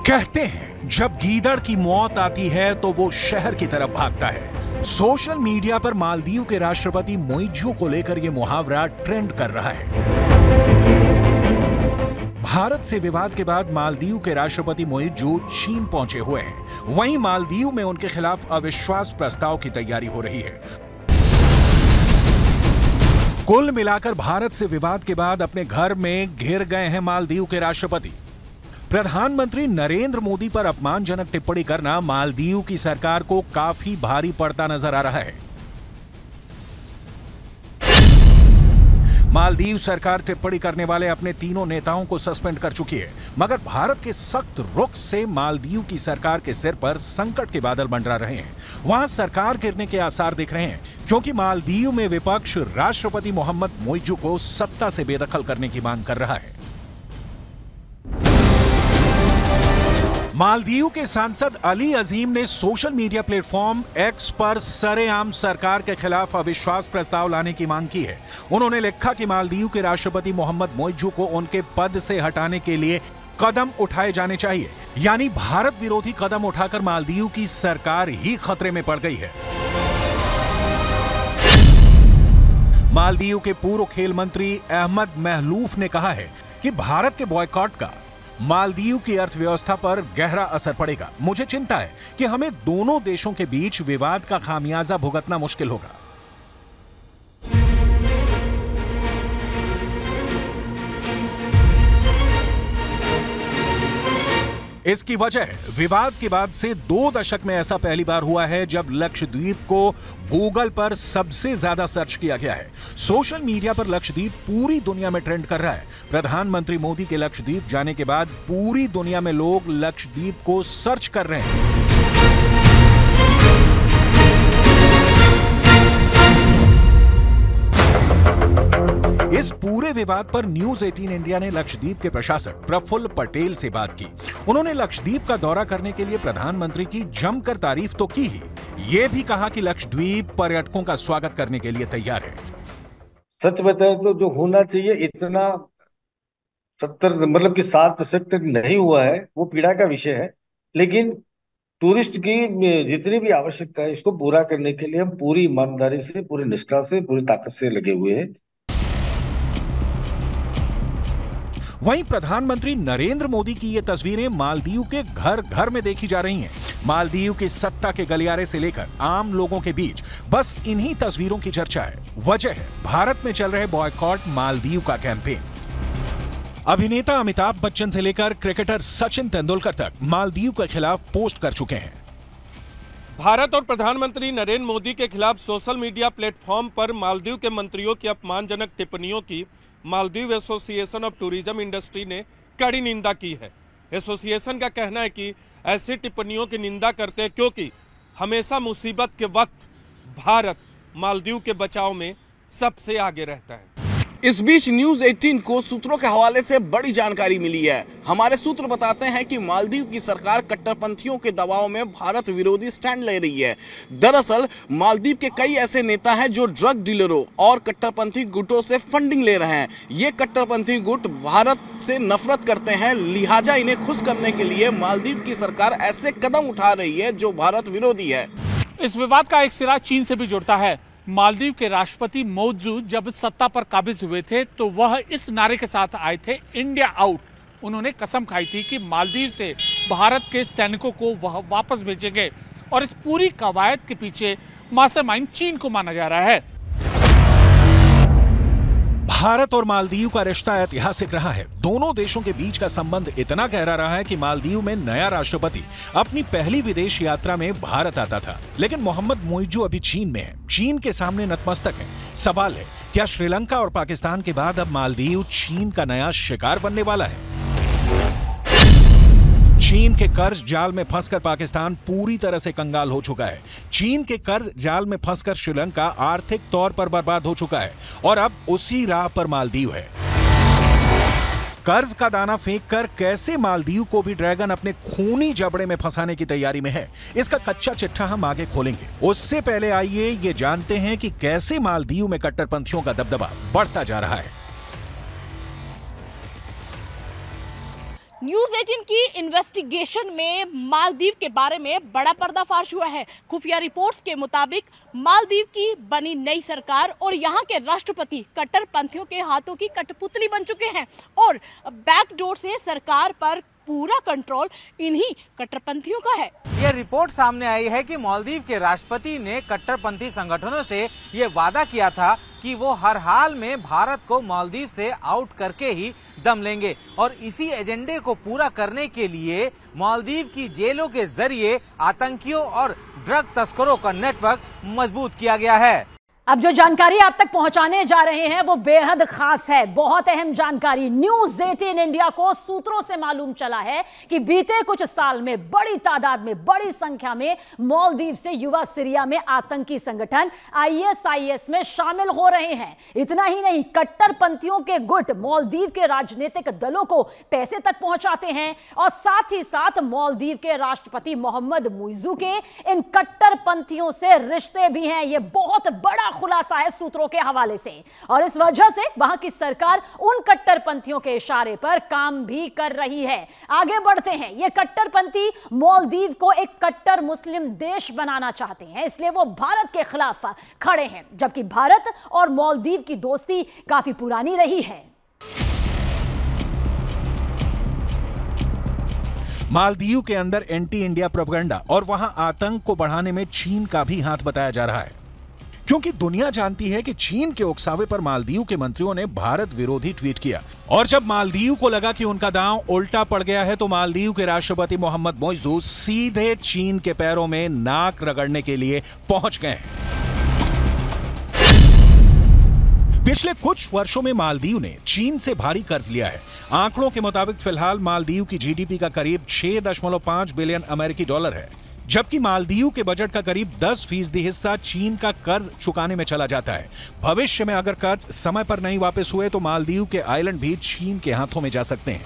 कहते हैं जब गीदड़ की मौत आती है तो वो शहर की तरफ भागता है। सोशल मीडिया पर मालदीव के राष्ट्रपति मोइज़ू को लेकर यह मुहावरा ट्रेंड कर रहा है। भारत से विवाद के बाद मालदीव के राष्ट्रपति मोइज़ू चीन पहुंचे हुए हैं। वहीं मालदीव में उनके खिलाफ अविश्वास प्रस्ताव की तैयारी हो रही है। कुल मिलाकर भारत से विवाद के बाद अपने घर में घिर गए हैं मालदीव के राष्ट्रपति। प्रधानमंत्री नरेंद्र मोदी पर अपमानजनक टिप्पणी करना मालदीव की सरकार को काफी भारी पड़ता नजर आ रहा है। मालदीव सरकार टिप्पणी करने वाले अपने तीनों नेताओं को सस्पेंड कर चुकी है, मगर भारत के सख्त रुख से मालदीव की सरकार के सिर पर संकट के बादल मंडरा रहे हैं। वहां सरकार गिरने के आसार दिख रहे हैं, क्योंकि मालदीव में विपक्ष राष्ट्रपति मोहम्मद मोइज़ू को सत्ता से बेदखल करने की मांग कर रहा है। मालदीव के सांसद अली अजीम ने सोशल मीडिया प्लेटफॉर्म एक्स पर सरेआम सरकार के खिलाफ अविश्वास प्रस्ताव लाने की मांग की है। उन्होंने लिखा कि मालदीव के राष्ट्रपति मोहम्मद मोइज़ू को उनके पद से हटाने के लिए कदम उठाए जाने चाहिए, यानी भारत विरोधी कदम उठाकर मालदीव की सरकार ही खतरे में पड़ गई है। मालदीव के पूर्व खेल मंत्री अहमद महलूफ ने कहा है कि भारत के बॉयकॉट का मालदीव की अर्थव्यवस्था पर गहरा असर पड़ेगा। मुझे चिंता है कि हमें दोनों देशों के बीच विवाद का खामियाजा भुगतना मुश्किल होगा। इसकी वजह विवाद के बाद से 2 दशक में ऐसा पहली बार हुआ है जब लक्षद्वीप को गूगल पर सबसे ज्यादा सर्च किया गया है। सोशल मीडिया पर लक्षद्वीप पूरी दुनिया में ट्रेंड कर रहा है। प्रधानमंत्री मोदी के लक्षद्वीप जाने के बाद पूरी दुनिया में लोग लक्षद्वीप को सर्च कर रहे हैं। इस पूरे विवाद पर न्यूज 18 इंडिया ने लक्षद्वीप के प्रशासक प्रफुल्ल पटेल से बात की। उन्होंने लक्षद्वीप का दौरा करने के लिए प्रधानमंत्री की जमकर तारीफ तो की ही, ये भी कहा कि लक्षद्वीप पर्यटकों का स्वागत करने के लिए तैयार है। सच बताए तो जो होना चाहिए इतना 7 दशक तक नहीं हुआ है, वो पीड़ा का विषय है। लेकिन टूरिस्ट की जितनी भी आवश्यकता है, इसको पूरा करने के लिए हम पूरी ईमानदारी से, पूरी निष्ठा से, पूरी ताकत से लगे हुए हैं। वहीं प्रधानमंत्री नरेंद्र मोदी की ये तस्वीरें मालदीव के घर घर में देखी जा रही हैं। मालदीव की सत्ता के गलियारे से लेकर आम लोगों के बीच बस इन्हीं तस्वीरों की चर्चा है। वजह है भारत में चल रहे बॉयकॉट मालदीव का कैंपेन। अभिनेता अमिताभ बच्चन से लेकर क्रिकेटर सचिन तेंदुलकर तक मालदीव के खिलाफ पोस्ट कर चुके हैं। भारत और प्रधानमंत्री नरेंद्र मोदी के खिलाफ सोशल मीडिया प्लेटफॉर्म पर मालदीव के मंत्रियों की अपमानजनक टिप्पणियों की Maldives association of tourism industry ने कड़ी निंदा की है। एसोसिएशन का कहना है कि ऐसी टिप्पणियों की निंदा करते हैं क्योंकि हमेशा मुसीबत के वक्त भारत मालदीव के बचाव में सबसे आगे रहता है। इस बीच न्यूज 18 को सूत्रों के हवाले से बड़ी जानकारी मिली है। हमारे सूत्र बताते हैं कि मालदीव की सरकार कट्टरपंथियों के दबाव में भारत विरोधी स्टैंड ले रही है। दरअसल मालदीव के कई ऐसे नेता हैं जो ड्रग डीलरों और कट्टरपंथी गुटों से फंडिंग ले रहे हैं। ये कट्टरपंथी गुट भारत से नफरत करते हैं, लिहाजा इन्हें खुश करने के लिए मालदीव की सरकार ऐसे कदम उठा रही है जो भारत विरोधी है। इस विवाद का एक सिरा चीन से भी जुड़ता है। मालदीव के राष्ट्रपति मोइज़ू जब सत्ता पर काबिज हुए थे तो वह इस नारे के साथ आए थे, इंडिया आउट। उन्होंने कसम खाई थी कि मालदीव से भारत के सैनिकों को वह वापस भेजेंगे और इस पूरी कवायद के पीछे मास्टरमाइंड चीन को माना जा रहा है। भारत और मालदीव का रिश्ता ऐतिहासिक रहा है। दोनों देशों के बीच का संबंध इतना गहरा रहा है कि मालदीव में नया राष्ट्रपति अपनी पहली विदेश यात्रा में भारत आता था। लेकिन मोहम्मद मोइज़ू अभी चीन में है, चीन के सामने नतमस्तक है। सवाल है, क्या श्रीलंका और पाकिस्तान के बाद अब मालदीव चीन का नया शिकार बनने वाला है? चीन के कर्ज जाल में फंसकर पाकिस्तान पूरी तरह से कंगाल हो चुका है। चीन के कर्ज जाल में फंसकर श्रीलंका आर्थिक तौर पर बर्बाद हो चुका है और अब उसी राह पर मालदीव है। कर्ज का दाना फेंककर कैसे मालदीव को भी ड्रैगन अपने खूनी जबड़े में फंसाने की तैयारी में है, इसका कच्चा चिट्ठा हम आगे खोलेंगे। उससे पहले आइए ये जानते हैं कि कैसे मालदीव में कट्टरपंथियों का दबदबा बढ़ता जा रहा है। न्यूज़ 18 की इन्वेस्टिगेशन में मालदीव के बारे में बड़ा पर्दाफाश हुआ है। खुफिया रिपोर्ट्स के मुताबिक मालदीव की बनी नई सरकार और यहाँ के राष्ट्रपति कट्टरपंथियों के हाथों की कठपुतली बन चुके हैं और बैकडोर से सरकार पर पूरा कंट्रोल इन्हीं कट्टरपंथियों का है। यह रिपोर्ट सामने आई है कि मालदीव के राष्ट्रपति ने कट्टरपंथी संगठनों से ये वादा किया था कि वो हर हाल में भारत को मालदीव से आउट करके ही दम लेंगे और इसी एजेंडे को पूरा करने के लिए मालदीव की जेलों के जरिए आतंकियों और ड्रग तस्करों का नेटवर्क मजबूत किया गया है। अब जो जानकारी आप तक पहुंचाने जा रहे हैं वो बेहद खास है, बहुत अहम जानकारी। न्यूज़ 18 इंडिया को सूत्रों से मालूम चला है कि बीते कुछ साल में बड़ी तादाद में, बड़ी संख्या में मालदीव से युवा सीरिया में आतंकी संगठन ISIS में शामिल हो रहे हैं। इतना ही नहीं, कट्टरपंथियों के गुट मालदीव के राजनीतिक दलों को पैसे तक पहुंचाते हैं और साथ ही साथ मालदीव के राष्ट्रपति मोहम्मद मुइज़ू के इन कट्टरपंथियों से रिश्ते भी हैं। यह बहुत बड़ा खुलासा है सूत्रों के हवाले से और इस वजह से वहां की सरकार उन कट्टरपंथियों के इशारे पर काम भी कर रही है। आगे बढ़ते हैं। ये कट्टरपंथी मालदीव को एक कट्टर मुस्लिम देश बनाना चाहते हैं, इसलिए वो भारत के खिलाफ खड़े हैं, जबकि भारत और मालदीव की दोस्ती काफी पुरानी रही है। मालदीव के अंदर एंटी इंडिया प्रोपेगेंडा और वहां आतंक को बढ़ाने में चीन का भी हाथ बताया जा रहा है, क्योंकि दुनिया जानती है कि चीन के उकसावे पर मालदीव के मंत्रियों ने भारत विरोधी ट्वीट किया और जब मालदीव को लगा कि उनका दांव उल्टा पड़ गया है तो मालदीव के राष्ट्रपति मोहम्मद मुइज़ू सीधे चीन के पैरों में नाक रगड़ने के लिए पहुंच गए। पिछले कुछ वर्षों में मालदीव ने चीन से भारी कर्ज लिया है। आंकड़ों के मुताबिक फिलहाल मालदीव की GDP का करीब 6.5 बिलियन अमेरिकी डॉलर है, जबकि मालदीव के बजट का करीब 10% हिस्सा चीन का कर्ज चुकाने में चला जाता है। भविष्य में अगर कर्ज समय पर नहीं वापस हुए तो मालदीव के आइलैंड भी चीन के हाथों में जा सकते हैं।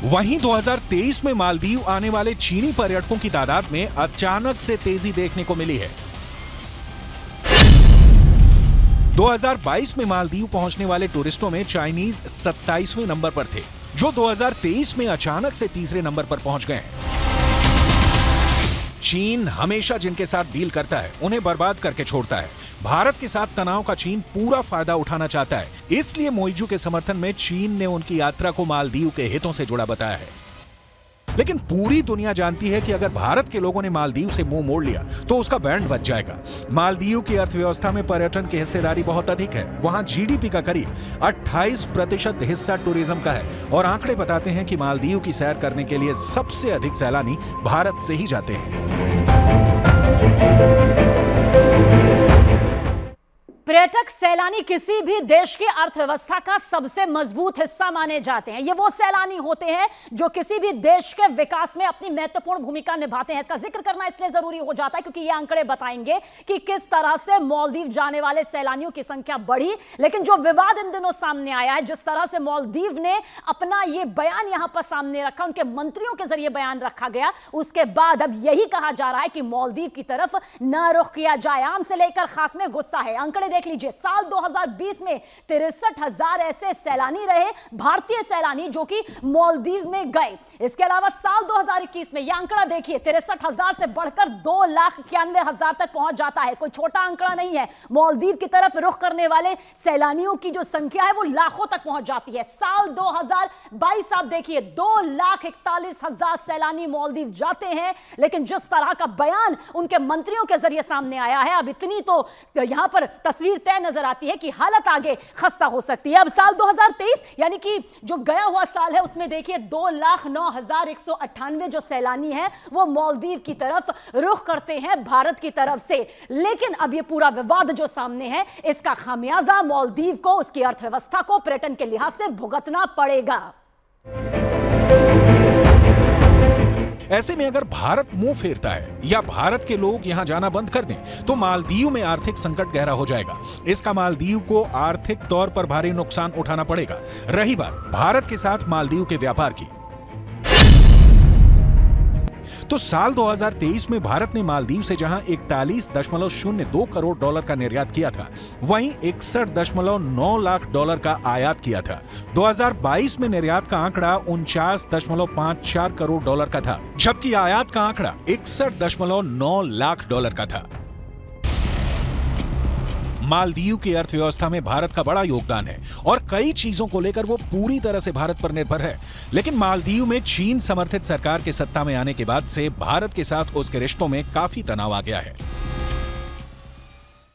वहीं 2023 में मालदीव आने वाले चीनी पर्यटकों की तादाद में अचानक से तेजी देखने को मिली है। 2022 में मालदीव पहुंचने वाले टूरिस्टों में चाइनीज 27वें नंबर पर थे, जो 2023 में अचानक से तीसरे नंबर पर पहुंच गए हैं। चीन हमेशा जिनके साथ डील करता है उन्हें बर्बाद करके छोड़ता है। भारत के साथ तनाव का चीन पूरा फायदा उठाना चाहता है, इसलिए मुइज़ू के समर्थन में चीन ने उनकी यात्रा को मालदीव के हितों से जुड़ा बताया है। लेकिन पूरी दुनिया जानती है कि अगर भारत के लोगों ने मालदीव से मुंह मोड़ लिया तो उसका बैंड बच जाएगा। मालदीव की अर्थव्यवस्था में पर्यटन की हिस्सेदारी बहुत अधिक है। वहां GDP का करीब 28% हिस्सा टूरिज्म का है और आंकड़े बताते हैं कि मालदीव की सैर करने के लिए सबसे अधिक सैलानी भारत से ही जाते हैं। पर्यटक सैलानी किसी भी देश की अर्थव्यवस्था का सबसे मजबूत हिस्सा माने जाते हैं। ये वो सैलानी होते हैं जो किसी भी देश के विकास में अपनी महत्वपूर्ण भूमिका निभाते हैं। इसका जिक्र करना इसलिए जरूरी हो जाता है क्योंकि ये आंकड़े बताएंगे कि किस तरह से मालदीव जाने वाले सैलानियों की संख्या बढ़ी। लेकिन जो विवाद इन दिनों सामने आया है, जिस तरह से मालदीव ने अपना ये बयान यहां पर सामने रखा, उनके मंत्रियों के जरिए बयान रखा गया, उसके बाद अब यही कहा जा रहा है कि मालदीव की तरफ न रुख किया जाए। आम से लेकर खास में गुस्सा है। आंकड़े देख लीजिए, साल 2020 में 63,000 ऐसे सैलानी रहे, भारतीय सैलानी, जो कि मालदीव में गए। इसके अलावा साल 2021 में यह आंकड़ा देखिए, 63,000 से बढ़कर 2,91,000 तक पहुंच जाता है। कोई छोटा आंकड़ा नहीं है। मालदीव की तरफ रुख करने वाले सैलानियों की जो संख्या है वो लाखों तक पहुंच जाती है। साल 2022 आप देखिए, 2,41,000 सैलानी मालदीव जाते हैं। लेकिन जिस तरह का बयान उनके मंत्रियों के जरिए सामने आया है, अब इतनी तो यहां पर तस्वीर तय नजर आती है कि हालत आगे खस्ता हो सकती है। अब साल 2023 यानी कि जो गया हुआ साल है, उसमें देखिए 2,09,198 जो सैलानी हैं वो मालदीव की तरफ रुख करते हैं भारत की तरफ से। लेकिन अब ये पूरा विवाद जो सामने है, इसका खामियाजा मालदीव को, उसकी अर्थव्यवस्था को पर्यटन के लिहाज से भुगतना पड़ेगा। ऐसे में अगर भारत मुंह फेरता है या भारत के लोग यहां जाना बंद कर दें तो मालदीव में आर्थिक संकट गहरा हो जाएगा। इसका मालदीव को आर्थिक तौर पर भारी नुकसान उठाना पड़ेगा। रही बात भारत के साथ मालदीव के व्यापार की, तो साल 2023 में भारत ने मालदीव से जहां 41.02 करोड़ डॉलर का निर्यात किया था, वहीं 61.9 लाख डॉलर का आयात किया था। 2022 में निर्यात का आंकड़ा 49.54 करोड़ डॉलर का था, जबकि आयात का आंकड़ा 61.9 लाख डॉलर का था। मालदीव की अर्थव्यवस्था में भारत का बड़ा योगदान है और कई चीजों को लेकर वो पूरी तरह से भारत पर निर्भर है। लेकिन मालदीव में चीन समर्थित सरकार के सत्ता में आने के बाद से भारत के साथ उसके रिश्तों में काफी तनाव आ गया है।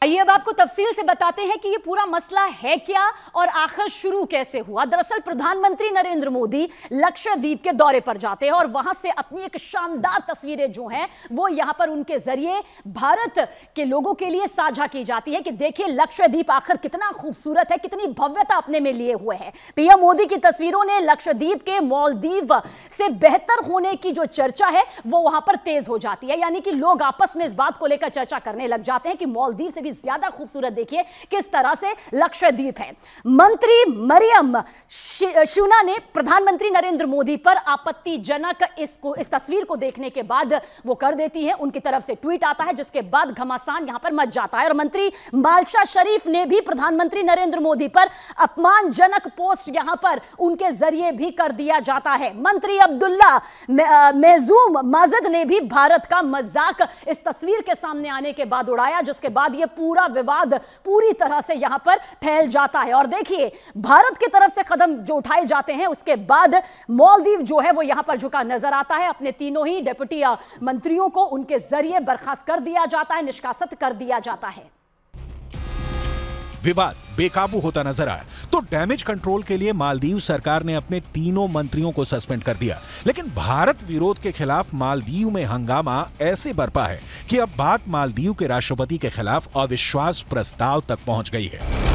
आइए अब आपको तफसील से बताते हैं कि ये पूरा मसला है क्या और आखिर शुरू कैसे हुआ। दरअसल प्रधानमंत्री नरेंद्र मोदी लक्षद्वीप के दौरे पर जाते हैं और वहां से अपनी एक शानदार तस्वीरें जो हैं वो यहां पर उनके जरिए भारत के लोगों के लिए साझा की जाती है कि देखिए लक्षद्वीप आखिर कितना खूबसूरत है, कितनी भव्यता अपने में लिए हुए है। पीएम मोदी की तस्वीरों ने लक्षद्वीप के मालदीव से बेहतर होने की जो चर्चा है वो वहां पर तेज हो जाती है, यानी कि लोग आपस में इस बात को लेकर चर्चा करने लग जाते हैं कि मालदीव से ज्यादा खूबसूरत देखिए किस तरह से लक्षद्वीप है। मंत्री मरियम शूना ने प्रधानमंत्री नरेंद्र मोदी पर आपत्तिजनक इस तस्वीर को देखने के बाद वो कर देती है, उनकी तरफ से ट्वीट आता है जिसके बाद घमासान यहां पर मच जाता है। और मंत्री मालशा शरीफ ने भी प्रधानमंत्री नरेंद्र मोदी पर अपमानजनक पोस्ट यहां पर उनके जरिए भी कर दिया जाता है। मंत्री अब्दुल्ला मेहजूम माजिद ने भी भारत का मजाक इस तस्वीर के सामने आने के बाद उड़ाया, जिसके बाद यह पूरा विवाद पूरी तरह से यहां पर फैल जाता है। और देखिए भारत की तरफ से कदम जो उठाए जाते हैं उसके बाद मालदीव जो है वो यहां पर झुका नजर आता है। अपने तीनों ही डिप्टी मंत्रियों को उनके जरिए बर्खास्त कर दिया जाता है, निष्कासित कर दिया जाता है। विवाद बेकाबू होता नजर आया तो डैमेज कंट्रोल के लिए मालदीव सरकार ने अपने तीनों मंत्रियों को सस्पेंड कर दिया। लेकिन भारत विरोध के खिलाफ मालदीव में हंगामा ऐसे बरपा है कि अब बात मालदीव के राष्ट्रपति के खिलाफ अविश्वास प्रस्ताव तक पहुंच गई है।